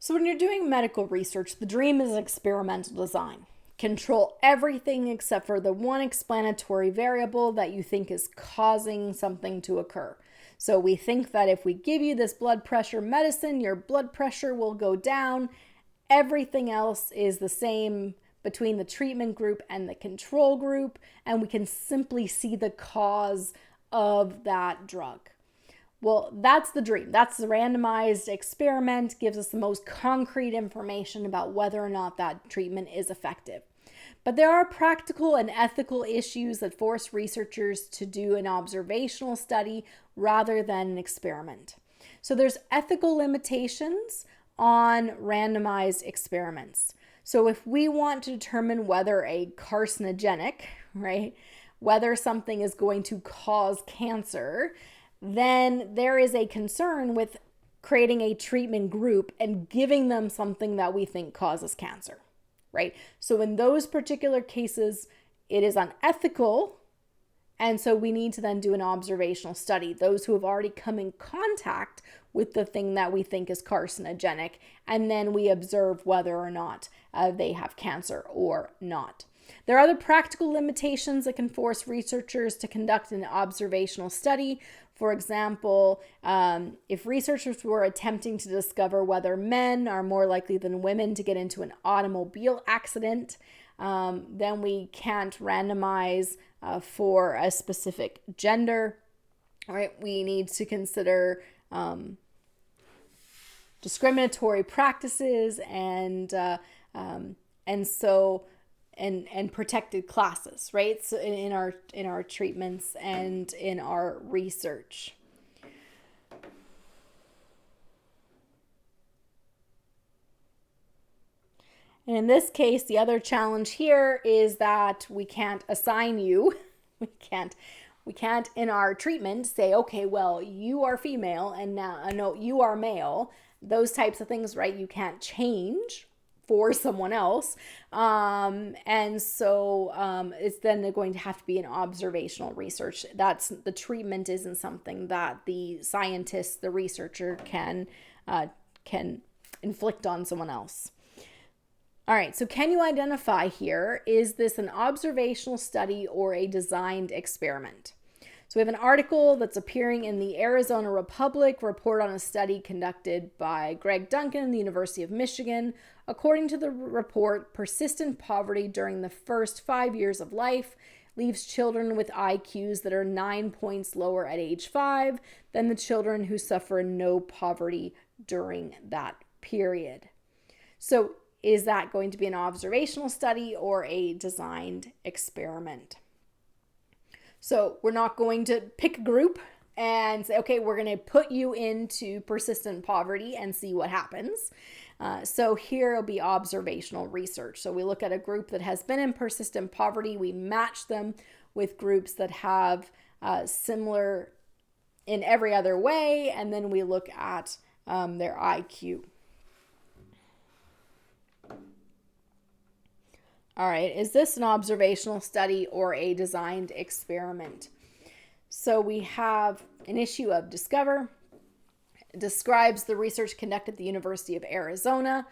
So when you're doing medical research, the dream is experimental design. Control everything except for the one explanatory variable that you think is causing something to occur. So we think that if we give you this blood pressure medicine, your blood pressure will go down. Everything else is the same between the treatment group and the control group, and we can simply see the cause of that drug. Well, that's the dream. That's the randomized experiment, gives us the most concrete information about whether or not that treatment is effective. But there are practical and ethical issues that force researchers to do an observational study rather than an experiment. So there's ethical limitations on randomized experiments. So if we want to determine whether a carcinogenic, right, whether something is going to cause cancer, then there is a concern with creating a treatment group and giving them something that we think causes cancer, right? So in those particular cases, it is unethical. And so we need to then do an observational study, those who have already come in contact with the thing that we think is carcinogenic, and then we observe whether or not they have cancer or not. There are other practical limitations that can force researchers to conduct an observational study. For example, if researchers were attempting to discover whether men are more likely than women to get into an automobile accident, then we can't randomize for a specific gender. All right, we need to consider discriminatory practices and protected classes, right? So in our treatments and in our research. And in this case, the other challenge here is that we can't assign you. We can't in our treatment say, okay, well, you are female and now no, you are male. Those types of things, right? You can't change for someone else. And so it's then going to have to be an observational research. That's the treatment isn't something that the scientist, the researcher can inflict on someone else. All right, so can you identify here, is this an observational study or a designed experiment? So we have an article that's appearing in the Arizona Republic report on a study conducted by Greg Duncan in the University of Michigan. According to the report, persistent poverty during the first 5 years of life leaves children with IQs that are 9 points lower at age 5 than the children who suffer no poverty during that period. So is that going to be an observational study or a designed experiment? So we're not going to pick a group and say, okay, we're going to put you into persistent poverty and see what happens. So here will be observational research. So we look at a group that has been in persistent poverty. We match them with groups that have similar in every other way. And then we look at their IQ. All right, is this an observational study or a designed experiment? So we have an issue of discover. It describes the research conducted at the University of Arizona,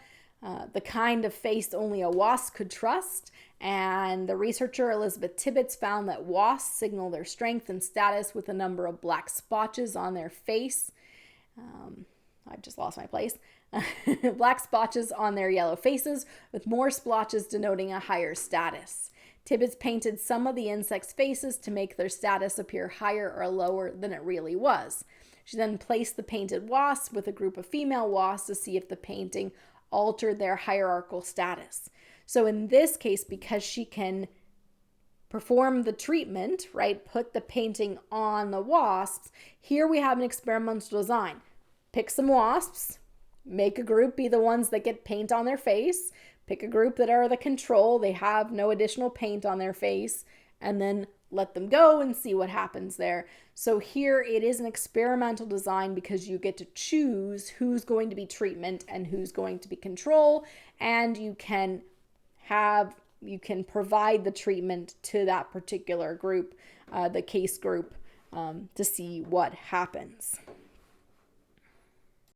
the kind of face only a wasp could trust. And the researcher, Elizabeth Tibbetts, found that wasps signal their strength and status with a number of black spotches on their face. I've just lost my place. Black splotches on their yellow faces, with more splotches denoting a higher status. Tibbetts painted some of the insects' faces to make their status appear higher or lower than it really was. She then placed the painted wasps with a group of female wasps to see if the painting altered their hierarchical status. So in this case, because she can perform the treatment, right, put the painting on the wasps, here we have an experimental design. Pick some wasps, make a group be the ones that get paint on their face, pick a group that are the control, they have no additional paint on their face, and then let them go and see what happens there. So here it is an experimental design because you get to choose who's going to be treatment and who's going to be control, and you can provide the treatment to that particular group, the case group, to see what happens.